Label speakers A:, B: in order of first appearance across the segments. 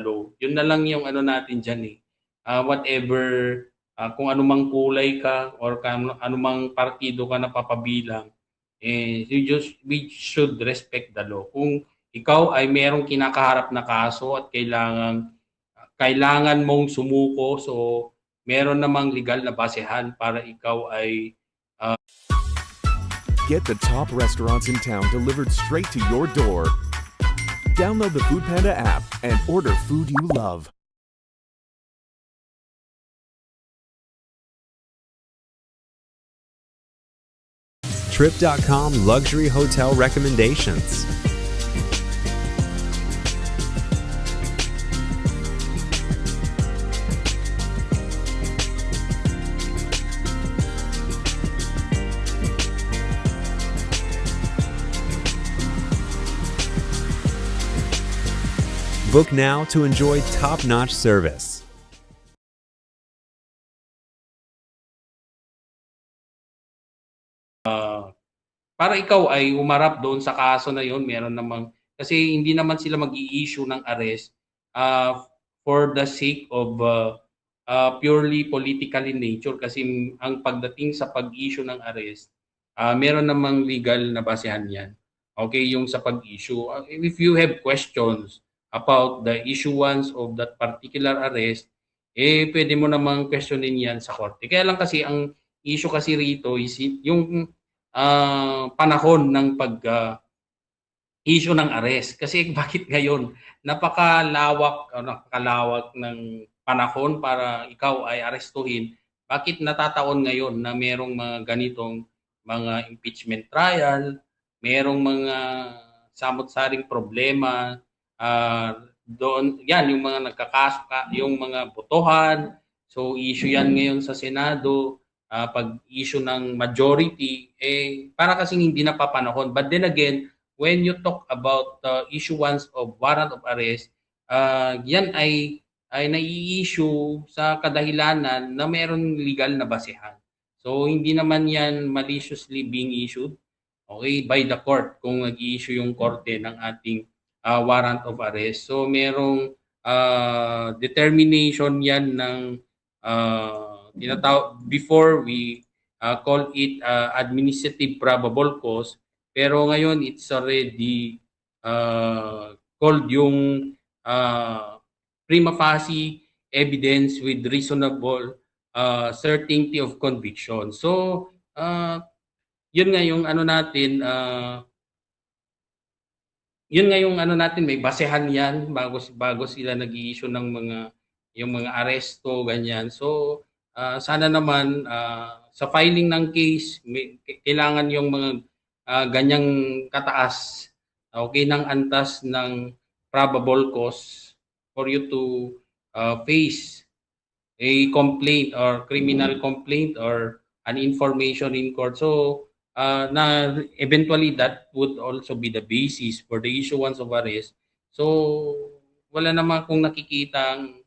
A: Yun na lang yung ano natin diyan eh. Whatever kung anumang kulay ka or anumang partido ka napapabilang, we should respect the law. Kung ikaw ay merong kinakaharap na kaso at kailangan mong sumuko, so meron namang legal na basehan para ikaw ay
B: Get the top restaurants in town delivered straight to your door. Download the Foodpanda app and order food you love.
C: Trip.com luxury hotel recommendations. Book now to enjoy top-notch service.
A: para ikaw ay umarap doon sa kaso na yon, meron namang kasi hindi naman sila mag-i-issue ng arrest for the sake of purely political in nature, kasi ang pagdating sa pag-issue ng arrest, meron namang legal na basehan yan. Okay, yung sa pag-issue. If you have questions about the issuance of that particular arrest, pwede mo namang questionin yan sa korte. Kaya lang kasi ang issue kasi rito is yung panahon ng issue ng arrest. Kasi bakit ngayon napakalawak ng panahon para ikaw ay arestuhin? Bakit natataon ngayon na merong mga ganitong mga impeachment trial, merong mga samot-saring problema, doon yan yung mga nagkakaso, yung mga botohan. So issue yan ngayon sa Senado. Pag-issue ng majority, para kasing hindi napapanahon. But then again, when you talk about issuance of warrant of arrest, yan ay nai-issue sa kadahilanan na meron legal na basehan. So hindi naman yan maliciously being issued, okay, by the court kung nag-i-issue yung korte ng ating warrant of arrest. So merong determination yan ng before we call it administrative probable cause, pero ngayon it's already called yung prima facie evidence with reasonable certainty of conviction. So yun nga yung ano natin, may basehan yan bago sila nag-i-issue ng mga aresto, ganyan. So sana naman sa filing ng case, kailangan yung mga ganyang kataas, okay, ng antas ng probable cause for you to face a complaint or criminal complaint or an information in court. So na eventually that would also be the basis for the issuance of arrest. So wala naman kung nakikitang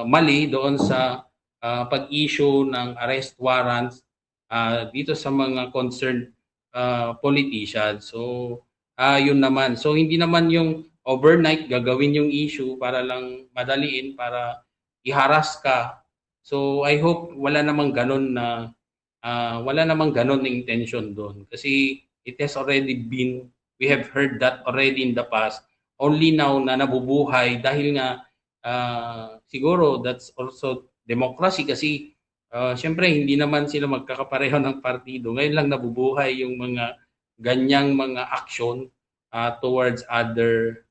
A: mali doon sa pag-issue ng arrest warrants dito sa mga concerned politicians. So yun naman. So hindi naman yung overnight gagawin yung issue para lang madaliin, para iharas ka. So I hope wala namang ganun na intention doon, kasi we have heard that already in the past. Only now na nabubuhay dahil nga siguro that's also democracy, kasi siyempre hindi naman sila magkakapareho ng partido. Ngayon lang nabubuhay yung mga ganyang mga action towards other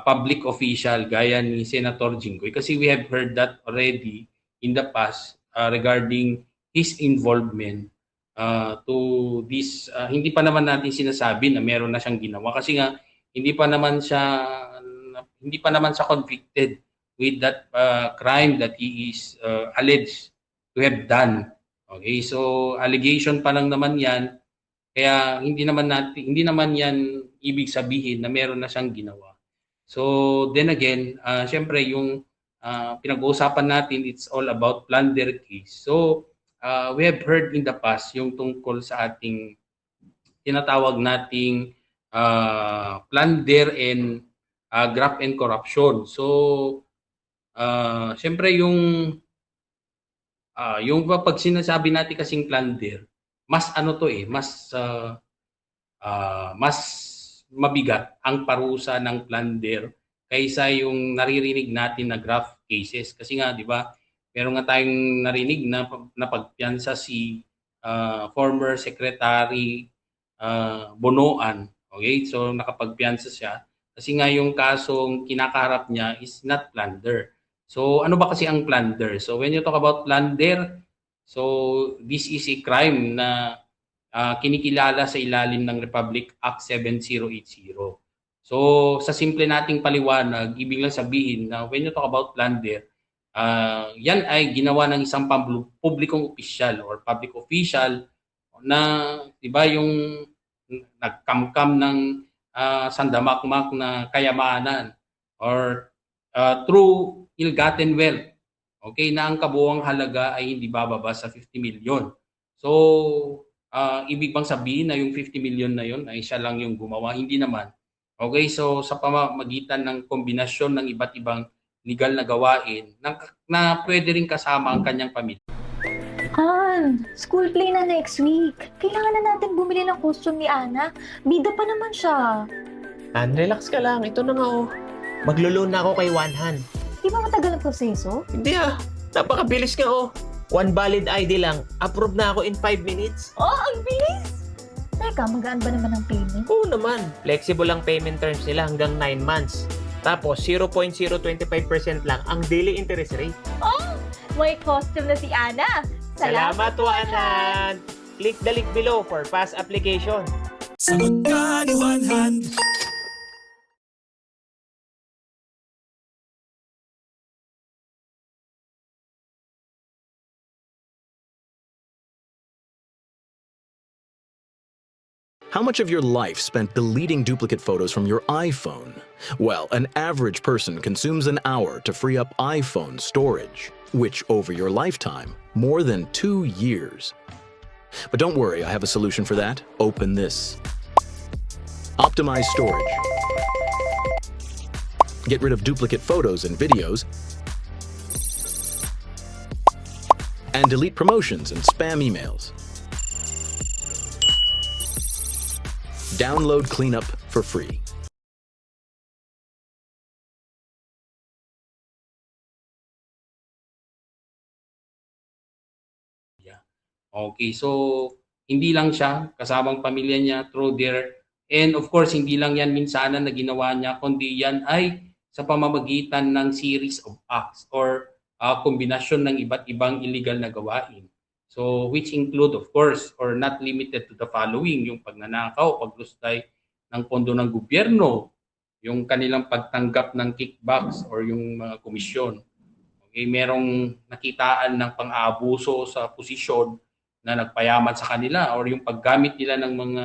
A: public official gaya ni Senator Jinggoy, kasi we have heard that already in the past regarding his involvement to this. Hindi pa naman natin sinasabi na meron na siyang ginawa, kasi nga hindi pa naman siya convicted with that crime that he is alleged to have done. Okay, so allegation pa lang naman 'yan. Kaya hindi naman 'yan ibig sabihin na meron na siyang ginawa. So then again, syempre yung pinag-uusapan natin, it's all about plunder case. So we have heard in the past yung tungkol sa ating tinatawag nating plunder and graft and corruption. So, siyempre yung pag sinasabi natin kasing plunder, mas ano 'to, mas mabigat ang parusa ng plunder kaysa yung naririnig natin na graft cases. Kasi nga 'di ba, meron nga tayong narinig na napagpiyansa si former Secretary Bonoan. Okay? So nakapagpiyansa siya kasi nga yung kasong kinakaharap niya is not plunder. So ano ba kasi ang plunder? So when you talk about plunder, so this is a crime na kinikilala sa ilalim ng Republic Act 7080. So sa simple nating paliwanag, ibig lang sabihin na when you talk about plunder, yan ay ginawa ng isang publikong opisyal or public official na 'di ba yung nagkamkam ng sandamakmak na kayamanan or through ill-gotten wealth. Okay, na ang kabuuang halaga ay hindi bababa sa 50 million. So, ibig bang sabihin na yung 50 million na yun ay siya lang yung gumawa? Hindi naman. Okay, so sa pamamagitan ng kombinasyon ng iba't ibang legal na gawain na pwede rin kasama ang kanyang pamilya.
D: School play na next week. Kailangan na natin bumili ng costume ni Ana. Bida pa naman siya.
E: Relax ka lang. Ito na nga oh. Maglo-loan na ako kay One Hand.
D: Di ba matagal ang proseso?
E: Hindi napakabilis nga oh. One valid ID lang. Approve na ako in 5 minutes.
D: Oh, ang bilis! Teka, magaan ba naman ang payment?
E: Oo naman. Flexible ang payment terms nila hanggang 9 months. Tapos 0.025% lang ang daily interest rate.
D: May costume na si Ana.
E: Salamat, One Hand! Click the link below for fast application.
F: Sagot ka ni One Hand.
G: How much of your life spent deleting duplicate photos from your iPhone? Well, an average person consumes an hour to free up iPhone storage, which over your lifetime, more than 2 years. But don't worry, I have a solution for that. Open this. Optimize storage. Get rid of duplicate photos and videos, and delete promotions and spam emails. Download Cleanup for free.
A: Okay, so hindi lang siya kasamang pamilya niya through their, and of course hindi lang yan minsanan na ginawa niya, kundi yan ay sa pamamagitan ng series of acts or kombinasyon ng iba't ibang illegal na gawain. So which include of course or not limited to the following: yung pagnanakaw, paglustay ng pondo ng gobyerno, yung kanilang pagtanggap ng kickbacks or yung mga komisyon. Okay, merong nakitaan ng pang-aabuso sa posisyon na nagpayaman sa kanila or yung paggamit nila ng mga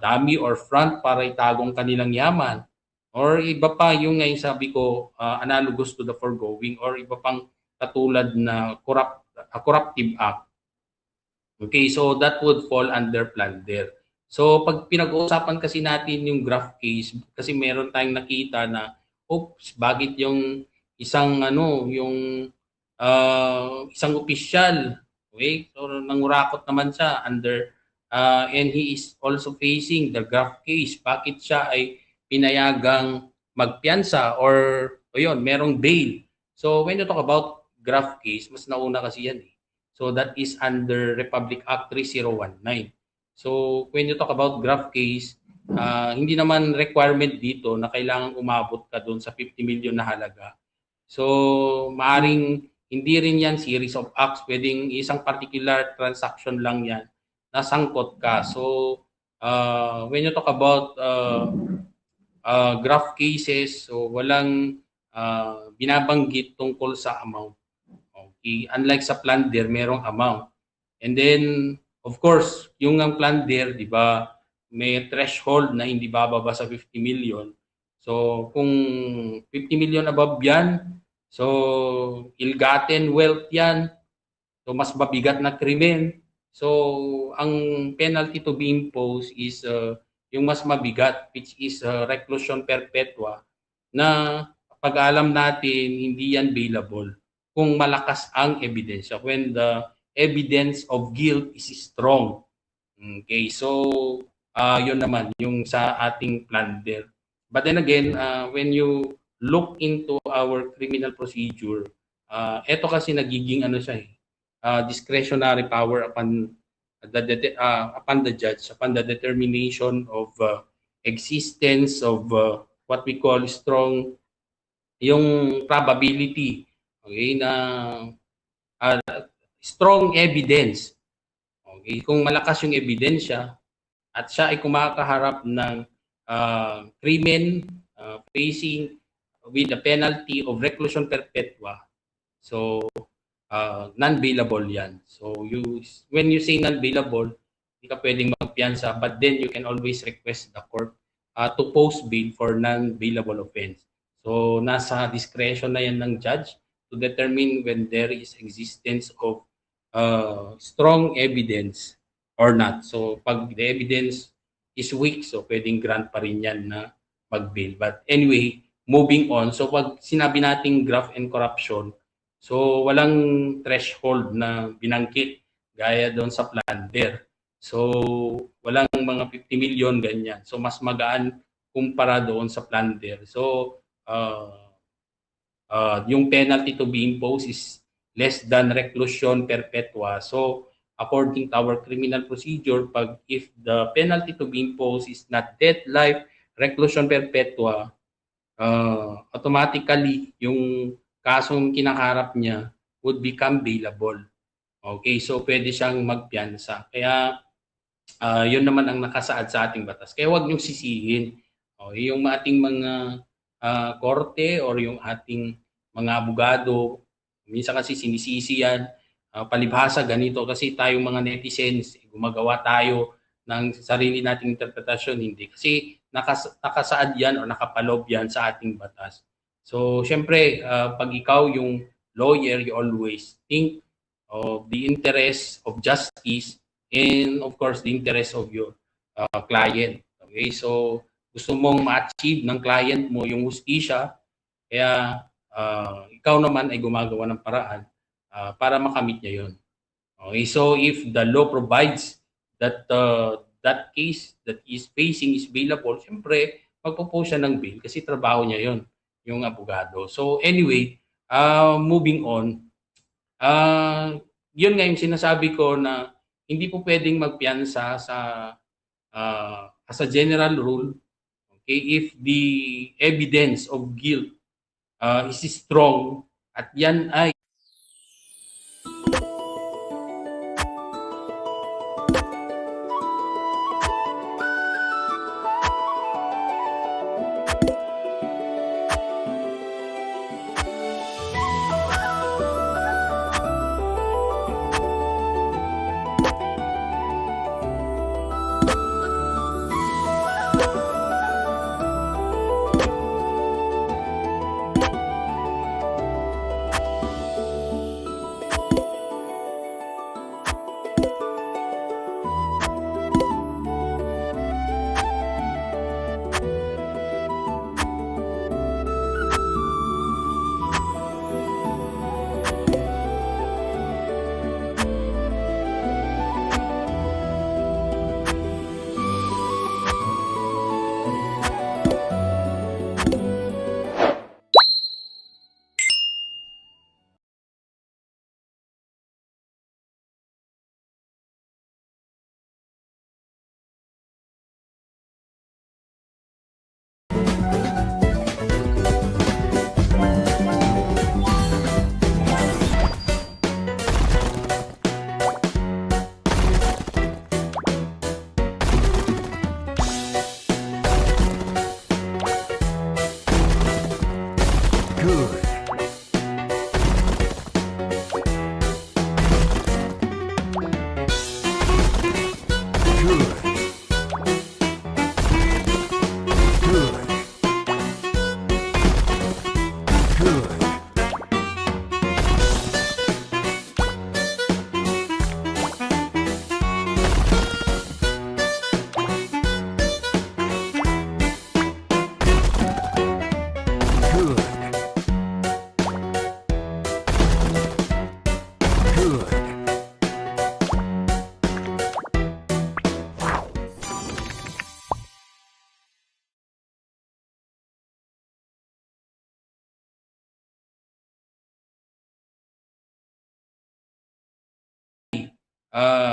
A: dummy or front para itagong kanilang yaman, or iba pa yung ngayon sabi ko analogous to the foregoing, or iba pang katulad na corruptive act. Okay, so that would fall under plunder. So pag pinag-uusapan kasi natin yung graft case, kasi meron tayong nakita na oops, bakit yung isang isang opisyal, okay, so nangurakot naman siya under and he is also facing the graft case. Bakit siya ay pinayagang magpiyansa or yun, merong bail? So when you talk about graft case, mas nauna kasi yan eh. So that is under Republic Act 3019. So when you talk about graft case, hindi naman requirement dito na kailangan umabot ka doon sa 50 million na halaga. So maaring hindi rin yan series of acts, pwedeng isang particular transaction lang yan, nasangkot ka. So when you talk about graft cases, so walang binabanggit tungkol sa amount. Okay, unlike sa plunder, merong amount. And then of course, yung ang plunder, di ba, may threshold na hindi bababa sa 50 million. So kung 50 million above yan, so ill-gotten wealth yan, so mas mabigat na krimen. So ang penalty to be imposed is yung mas mabigat, which is reclusion perpetua na pag alam natin hindi yan bailable kung malakas ang ebidensya, when the evidence of guilt is strong. Okay, so yun naman yung sa ating plunder. But then again, when you look into our criminal procedure, eto kasi nagiging ano siya discretionary power upon the judge, upon the determination of existence of what we call strong, yung probability, okay, na strong evidence. Okay, kung malakas yung ebidensya at siya ay kumakaharap ng krimen facing with the penalty of reclusion perpetua, so non-bailable yan. So when you say non-bailable, hindi ka pwedeng magpiyansa, but then you can always request the court to post bail for non-bailable offense. So nasa discretion na yan ng judge to determine when there is existence of strong evidence or not. So pag the evidence is weak, so pwedeng grant pa rin yan na mag-bail. But anyway, moving on. So pag sinabi nating graft and corruption, so walang threshold na binangkit gaya doon sa plunder. So walang mga 50 million ganyan. So mas magaan kumpara doon sa plunder. So yung penalty to be imposed is less than reclusion perpetua. So according to our criminal procedure, pag if the penalty to be imposed is not death, life, reclusion perpetua, automatically yung kasong kinaharap niya would become bailable. Okay, so pwede siyang magpiyansa. Kaya yun naman ang nakasaad sa ating batas. Kaya huwag niyong sisihin. Okay, yung ating mga korte or yung ating mga abogado, minsan kasi sinisisi yan, palibhasa ganito kasi tayong mga netizens, gumagawa tayo ng sarili nating interpretasyon, hindi. Kasi nakasaad yan o nakapalob yan sa ating batas. So, syempre, pag ikaw yung lawyer, you always think of the interest of justice and, of course, the interest of your client. Okay? So, gusto mong ma-achieve ng client mo yung hustisya, kaya ikaw naman ay gumagawa ng paraan para makamit niya yun. Okay? So, if the law provides that that case that is facing is bailable, syempre, magpo-post siya ng bail kasi trabaho niya yun, yung abogado. So anyway, moving on, yun nga yung sinasabi ko na hindi po pwedeng magpiyansa sa as a general rule, okay, if the evidence of guilt is strong at yan ay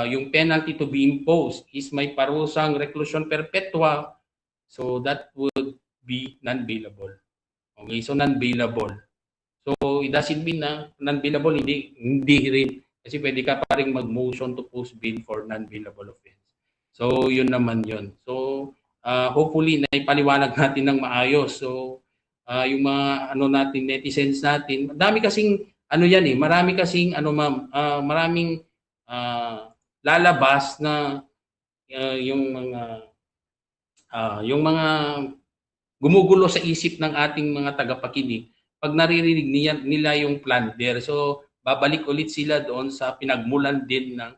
A: yung penalty to be imposed is may parusang reclusion perpetua, so that would be non-bailable. Okay, so non-bailable. So it doesn't mean na non-bailable, hindi rin. Kasi pwede ka pa rin mag-motion to post bail for non-bailable offense. So yun naman yun. So hopefully naipaliwanag natin ng maayos. So yung mga natin, netizens natin, dami kasing yan marami kasing ma'am, maraming lalabas na yung mga gumugulo sa isip ng ating mga tagapakinig pag naririnig nila yung plunder. So babalik ulit sila doon sa pinagmulan din ng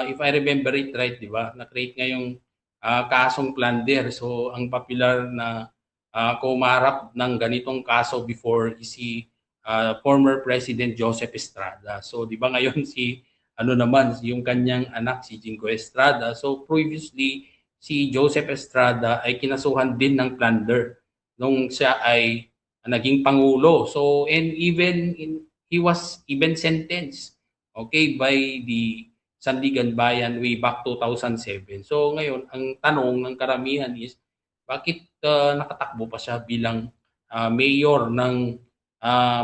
A: if I remember it right, di ba? Na-create ngayong kasong plunder. So ang popular na kumarap ng ganitong kaso before is si former President Joseph Estrada. So di ba ngayon si naman yung kanyang anak si Jingo Estrada. So previously si Joseph Estrada ay kinasuhan din ng plunder nung siya ay naging pangulo. So and he was even sentenced by the Sandigan Bayan way back 2007. So ngayon ang tanong ng karamihan is bakit nakatakbo pa siya bilang mayor ng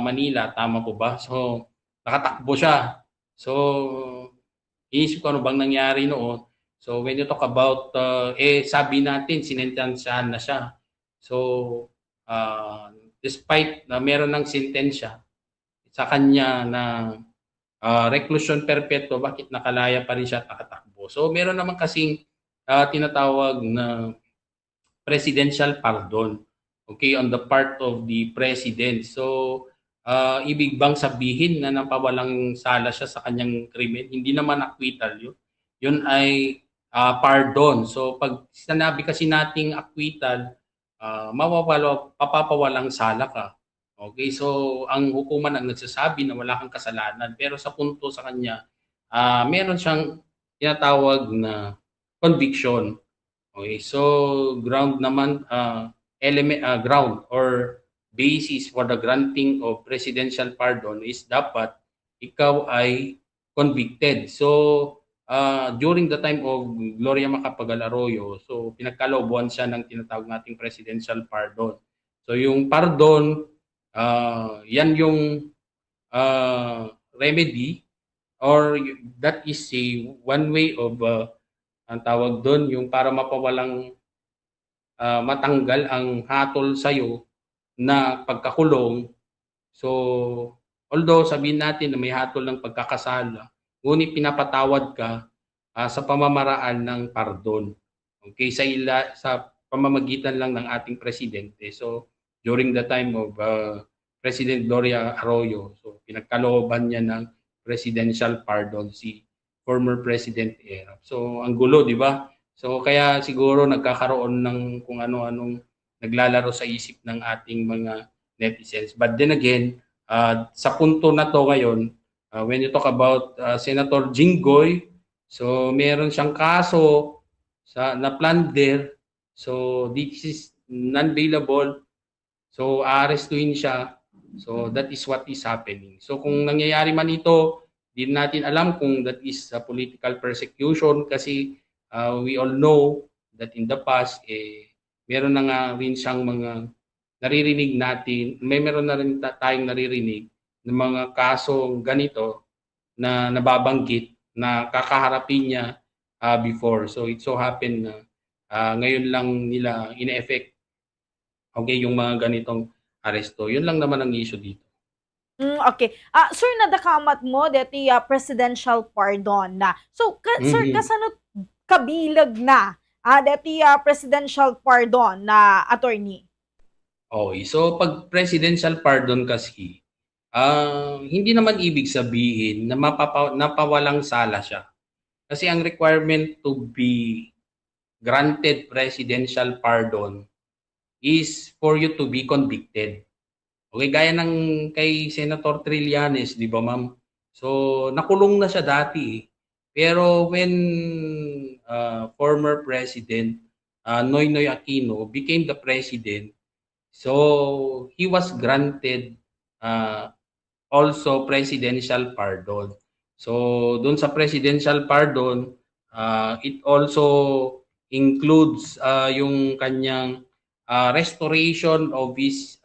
A: Manila, tama po ba? So nakatakbo siya. So iisip ko ano bang nangyari noon. So when you talk about sabi natin sinentensyahan na siya. So despite na meron ng sentensya sa kanya na reclusion perpetuo, bakit nakalaya pa rin siya at nakatakbo? So meron naman kasing tinatawag na presidential pardon, on the part of the president. So ibig bang sabihin na napawalang sala siya sa kanyang krimen? Hindi naman acquittal yun. Yun ay pardon. So pag sinabi kasi nating acquittal, papawalang sala ka. Okay, so ang hukuman ang nagsasabi na wala kang kasalanan, pero sa punto sa kanya, meron siyang tinatawag na conviction. Okay, so ground naman, ground or basis for the granting of presidential pardon is dapat ikaw ay convicted. So during the time of Gloria Macapagal Arroyo, so pinagkalooban siya ng tinatawag nating presidential pardon. So yung pardon, yan yung remedy or that is one way of ang tawag doon yung para mapawalang matanggal ang hatol sa'yo na pagkakulong. So although sabihin natin na may hatol ng pagkakasala, ngunit pinapatawad ka sa pamamaraan ng pardon. Okay, sa pamamagitan lang ng ating presidente. So during the time of President Gloria Arroyo, so pinagkalooban niya ng presidential pardon si former President Erap. So ang gulo, di ba? So kaya siguro nagkakaroon ng kung ano-anong naglalaro sa isip ng ating mga netizens. But then again, sa punto na to ngayon, when you talk about Senator Jinggoy, so meron siyang kaso na plunder. So this is non-bailable. So aarestuhin siya. So that is what is happening. So kung nangyayari man ito, di natin alam kung that is political persecution kasi we all know that in the past meron na nga rin siyang mga naririnig natin, meron na rin tayong naririnig ng mga kasong ganito na nababanggit na kakaharapin niya before. So it so happened na ngayon lang nila in-effect yung mga ganitong aresto. Yun lang naman ang issue dito.
H: Okay. Sir, nadakamat mo dati presidential pardon na. So, sir, kasano kabilag na dati presidential pardon na attorney?
A: Okay. So, pag presidential pardon kasi, hindi naman ibig sabihin na napawalang sala siya. Kasi ang requirement to be granted presidential pardon is for you to be convicted. Okay, gaya ng kay Senator Trillanes, di ba ma'am? So, nakulong na siya dati. Pero when former President Noynoy Aquino became the president, so he was granted also presidential pardon. So doon sa presidential pardon, it also includes yung kanyang restoration of his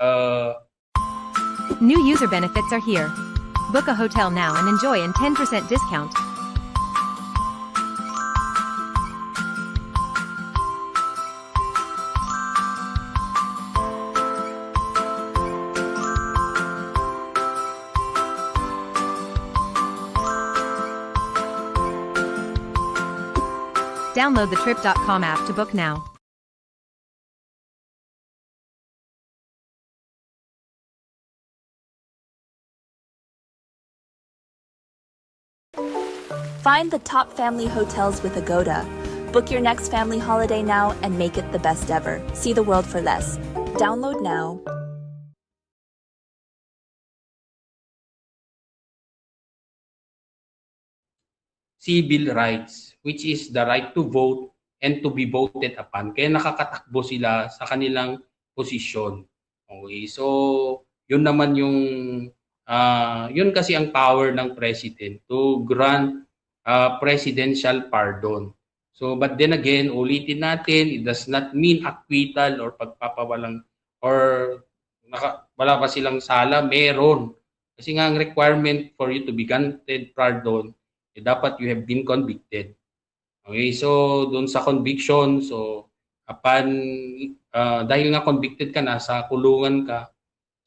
I: New user benefits are here. Book a hotel now and enjoy a 10% discount. Download the Trip.com app to book now.
J: Find the top family hotels with Agoda. Book your next family holiday now and make it the best ever. See the world for less. Download now.
A: civil rights, which is the right to vote and to be voted upon. Kaya nakakatakbo sila sa kanilang posisyon. Okay, so yun naman yung yun kasi ang power ng president to grant presidential pardon. So but then again, ulitin natin, it does not mean acquittal or pagpapawalang or wala pa silang sala, meron. Kasi nga ang requirement for you to be granted pardon, dapat you have been convicted. Okay, so doon sa conviction, so upon dahil nga convicted ka na, sa kulungan ka,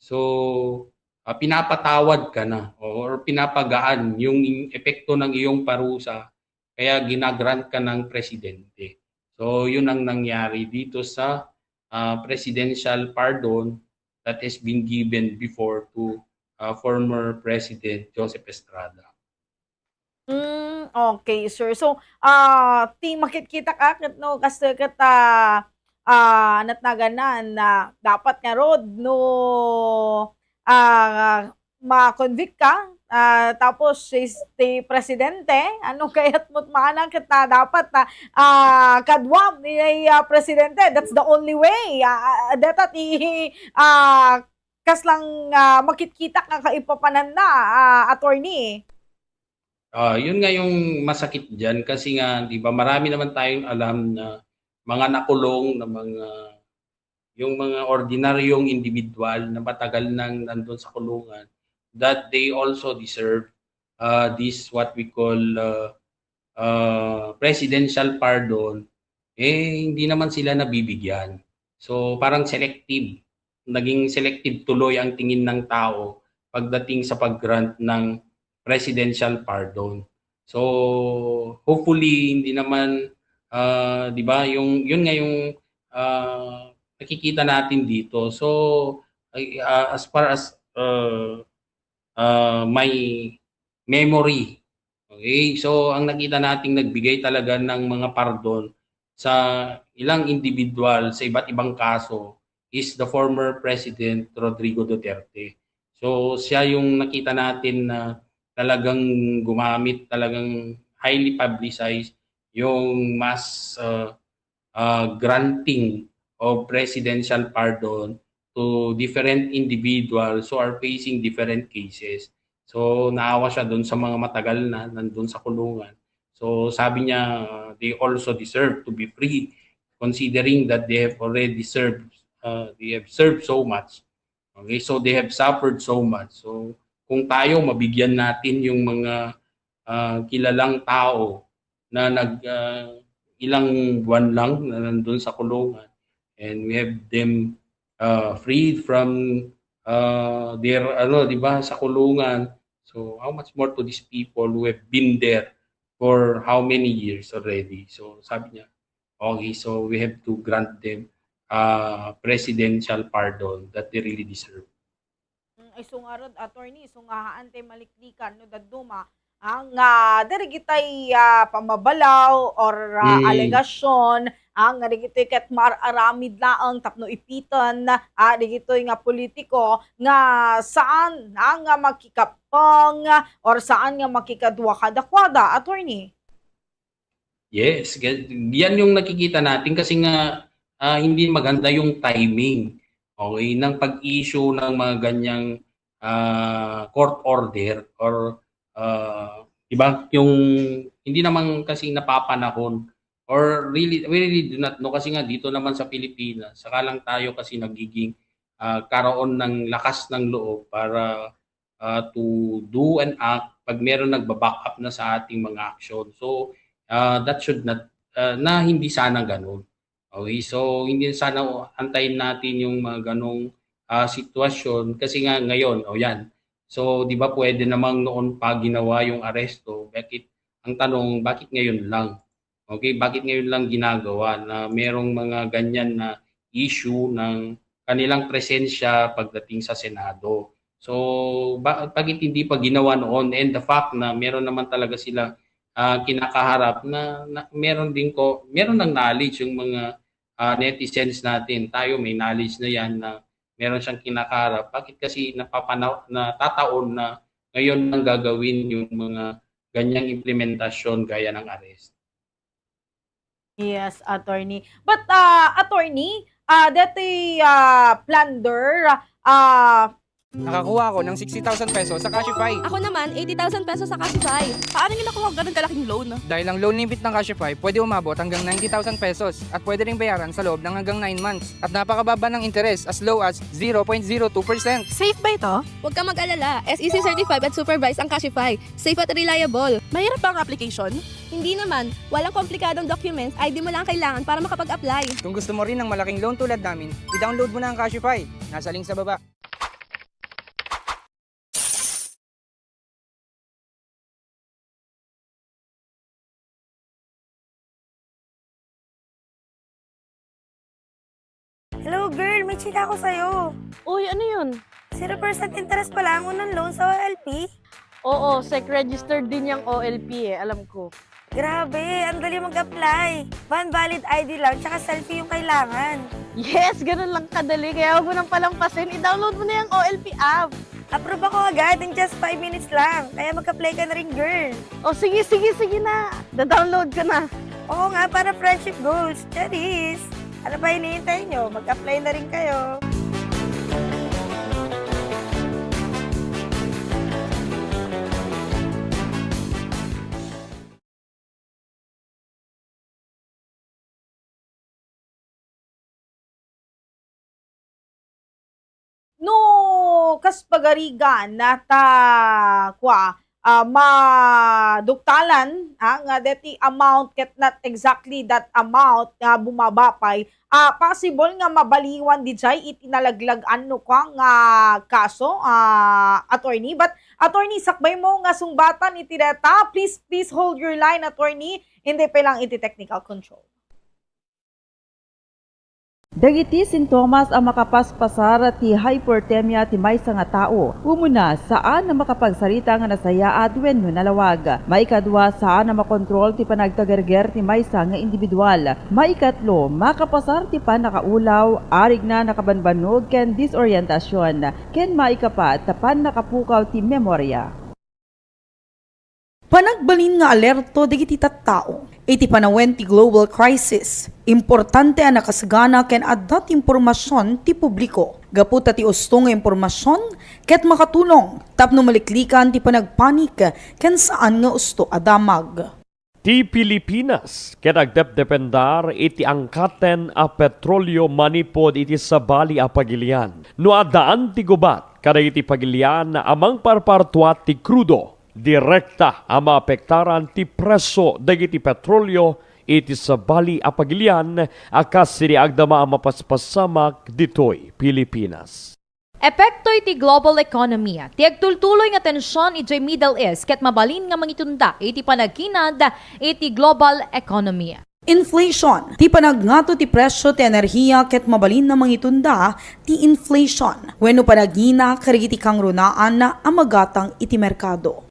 A: so pinapatawad ka na or pinapagaan yung epekto ng iyong parusa, kaya ginagrant ka ng presidente. So yun ang nangyari dito sa presidential pardon that has been given before to former President Joseph Estrada.
H: Okay, sir. So, ti makikita ka ket no kasi kata natnaganan na dapat nga rod no ma-convict ka tapos si presidente ano kayat mo't maanang kita dapat na kadwam ni presidente. That's the only way. Dapat kas lang makikita ka kaipapanan na attorney.
A: Yun nga yung masakit diyan kasi nga 'di ba marami naman tayong alam na mga nakulong na yung mga ordinaryong individual na matagal nang nandun sa kulungan, that they also deserve this what we call presidential pardon. Hindi naman sila nabibigyan. So parang naging selective tuloy ang tingin ng tao pagdating sa pag-grant ng presidential pardon. So hopefully hindi naman 'di ba yun nga yung nakikita natin dito. So as far as my memory, okay, so ang nakita nating nagbigay talaga ng mga pardon sa ilang individual sa iba't ibang kaso is the former President Rodrigo Duterte. So siya yung nakita natin na talagang gumamit, talagang highly publicized yung mass granting of presidential pardon to different individuals who are facing different cases. So naawa siya doon sa mga matagal na nandun sa kulungan. So sabi niya they also deserve to be free considering that they have already served so much. Okay, so they have suffered so much. So kung tayo mabigyan natin yung mga kilalang tao na ilang buwan lang na nandun sa kulungan and we have them freed from their di ba sa kulungan, so how much more to these people who have been there for how many years already. So sabi niya, okay, so we have to grant them presidential pardon that they really deserve.
H: Ay sungarod attorney sungahaan tay maliklikan no daduma ang dirigitay pamabalaw or alegasyon ang dirigitay ket mararamid laang tapno ipitan digitoy nga politiko nga saan ang makikapang or saan nga makikadwa kadakwada attorney.
A: Yes, yan yung nakikita natin kasi nga hindi maganda yung timing, okay, ng pag-issue ng mga ganyang court order or 'di ba? Yung hindi naman kasi napapanahon or really we really do not know kasi nga dito naman sa Pilipinas, saka lang tayo kasi nagiging karoon ng lakas ng loob para to do and act pag meron nagba-back up na sa ating mga action. So that should not na hindi sana ganoon. Okay, so hindi sana antayin natin yung mga ganong sitwasyon kasi nga ngayon, yan. So, di ba pwede namang noon pa ginawa yung aresto? Ang tanong, bakit ngayon lang? Okay, bakit ngayon lang ginagawa na merong mga ganyan na issue ng kanilang presensya pagdating sa Senado? So, bakit hindi pa ginawa noon? And the fact na meron naman talaga sila kinakaharap na meron ng knowledge yung mga netizens natin. Tayo may knowledge na yan na meron siyang kinakaharap. Bakit kasi natataon na ngayon lang gagawin yung mga ganyang implementasyon gaya ng arrest?
H: Yes, attorney. But attorney, dati plunder,
K: Nakakuha ako ng 60,000 pesos sa Cashify.
L: Ako naman, 80,000 pesos sa Cashify. Paano niyo nakuha ganun kalaking loan?
K: Dahil ang loan limit ng Cashify pwede umabot hanggang 90,000 pesos at pwede ring bayaran sa loob ng hanggang 9 months. At napakababa ng interes as low as 0.02%.
L: Safe ba ito? Huwag ka mag-alala. SEC certified at supervised ang Cashify. Safe at reliable. Mahirap ba ang application? Hindi naman. Walang komplikadong documents. ID mo lang kailangan para makapag-apply.
K: Kung gusto mo rin ng malaking loan tulad namin, i-download mo na ang Cashify. Nasa link sa baba.
M: Hello girl, may chika ako sa'yo.
L: Uy, ano yun?
M: 0% interest pala ang unang loan sa OLP.
L: Oo, SEC-registered din yung OLP alam ko.
M: Grabe, ang dali mag-apply. Valid ID lang, tsaka selfie yung kailangan.
L: Yes, ganun lang kadali. Kaya huwag mo nang palampasin. I-download mo na yung OLP app.
M: Approve ako agad in just 5 minutes lang. Kaya mag-apply ka na rin, girl.
L: O sige na. Da-download ko na.
M: Oo nga, para friendship goals. Charis! Ano ba hinihintay nyo? Mag-apply na rin kayo.
H: no, kas pagarigan nata maduktalan nga deti amount ket not exactly that amount nga bumabapay possible nga mabaliwan di jay itinalaglag ano nga kaso attorney, but attorney sakbay mo nga sungbatan iti data, please hold your line attorney, hindi pa lang iti technical control.
N: Dagiti sintomas ang makapaspasar ti hypertemia ti maysa nga tao. Umuna, saan na makapagsarita nga nasayaat wenno nalawag. Maikadwa, saan na makontrol ti panagtagerger ti maysa nga individual. Maikatlo, makapasar ti panakaulaw, arig na nakabanbanog ken disorientasyon. Ken maikapat, tapan nakapukaw ti memorya.
O: Panagbalin nga alerto digiti tattao. Iti panawen ti global crisis. Importante ang nakasagana ken addat impormasyon ti publiko. Gaputa ti usto nga impormasyon ket makatulong tapno maliklikan ti panagpanik ken saan nga usto adamag.
P: Ti Pilipinas ket agdepdependar iti angkaten a petrolyo manipod iti sabali a pagilian. No adaan ti gubat kada iti pagilian amang parpartuat ti krudo. Direkta ang maapektaran ti preso dagiti petrolyo iti sabali a pagilian akas siri agdama ang mapaspasamak ditoy Pilipinas.
Q: Epekto iti global economy. Ti agtultuloy nga tensyon iti Middle East ket mabalin nga mangitunda iti panagkinad iti global economy.
O: Inflation. Ti panagnato ti presyo ti enerhiya ket mabalin na mangitunda ti inflation. Wenno panagina kariti kang runaan na amagatang iti merkado.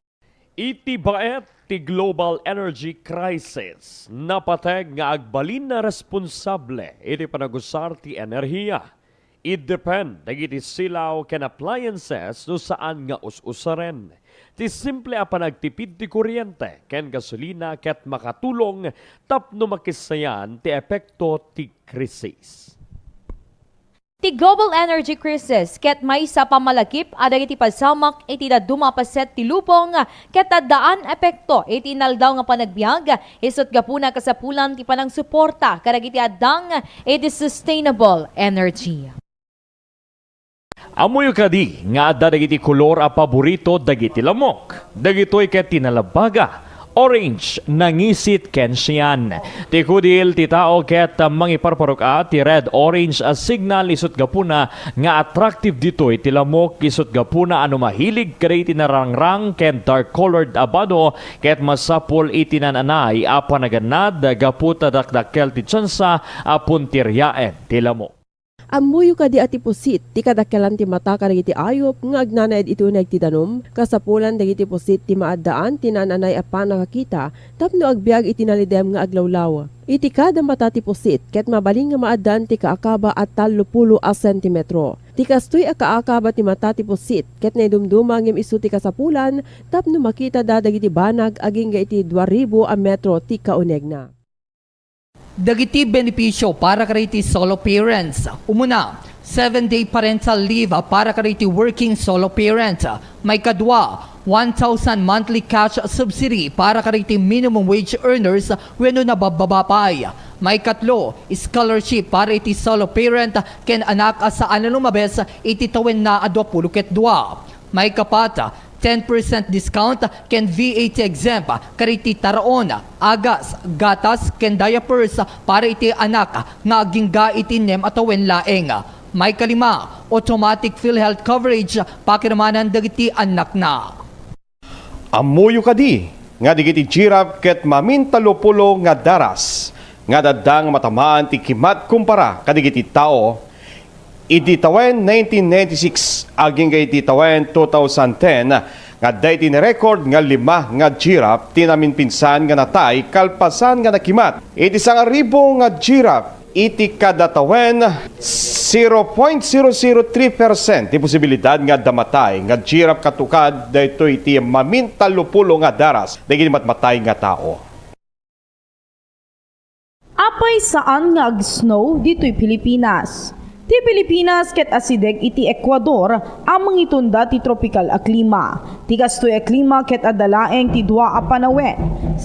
P: Iti baet ti global energy crisis napateg nga agbalin na responsable iti panagusar ti enerhiya. It depend dagiti silaw ken appliances no saan nga us-usaren. Ti simple a panagtipid ti kuryente ken gasolina ket makatulong tapno makisayan ti epekto ti krisis.
Q: Ti global energy crisis ket may sa pamalakip ada iti pasamak iti dumapaset ti lupong ket daan epekto iti naldaw nga panagbiag isut gapuna kasapulan ti panang suporta kadagiti addang iti sustainable energy.
P: Amoy kadi nga adda dagiti kolor a paborito dagiti lamok. Dagitoy ket tinalabaga. Orange nangisit ken siyan. Ti kudil ti tao ket mangiparparok ti red orange as signal isut gapuna nga attractive ditoy ti lamok isut gapuna ano mahilig kada iti narangrang ken dark colored abado ket masapol iti nananay a panaganad gaputa dakdakkel ti tsansa a puntiryaen ti lamok.
R: Amuyo ka di ati pusit, ti kadakkelan ti mata kadagiti ayop, nga agnanayad ito ti danom, kasapulan dagiti pusit ti maaddaan, tinananay apa nakakita, tapno agbiag itinalidem nga aglawlaw. Iti kada mata ti pusit, ket mabaling nga maaddaan ti kaakaba at 30 sentimetro. Ti kastoy a kaakaba ti mata ti pusit, ket naidumduma ngem isu ti kasapulan, tapno makita dadagiti banag aging ga iti 2,000 a metro ti kauneg na.
S: Dagiti benepisyo para kariti solo parents. Umuna, 7-day parental leave para kariti working solo parent. May kadwa, 1,000 monthly cash subsidy para kariti minimum wage earners wenno nabababapay. May katlo, scholarship para iti solo parent ken anak sa lumabes iti tawen na 22. May kapata, 10% discount ken VAT exempt kariti taraon, agas, gatas ken diapers para iti anak nga agingga iti nem atawen laeng. May kalima, automatic PhilHealth coverage pakiramanan dagiti anak na.
T: Amuyo kadi nga digiti giraffe ket mamintalupulo nga daras nga daddang matamaan ti kimat kumpara kadigiti tao. Iti tawen 1996 aging iti tawen 2010 nga dayti ni record nga 5 nga giraffe tinamin pinsan nga natay kalpasan nga nakimat. Iti 1,000 nga giraffe iti kada tawen 0.003% ti posibilidad nga damatay nga giraffe katukad dayto iti mamintalupulo nga daras dagiti matmatay nga tao.
O: Apay saan nga ag-snow dito'y Pilipinas? Ti Pilipinas ket asideg iti Ecuador amang itunda ti tropical a klima. Ti kastoy a klima ket adalaeng ti dua a panawen.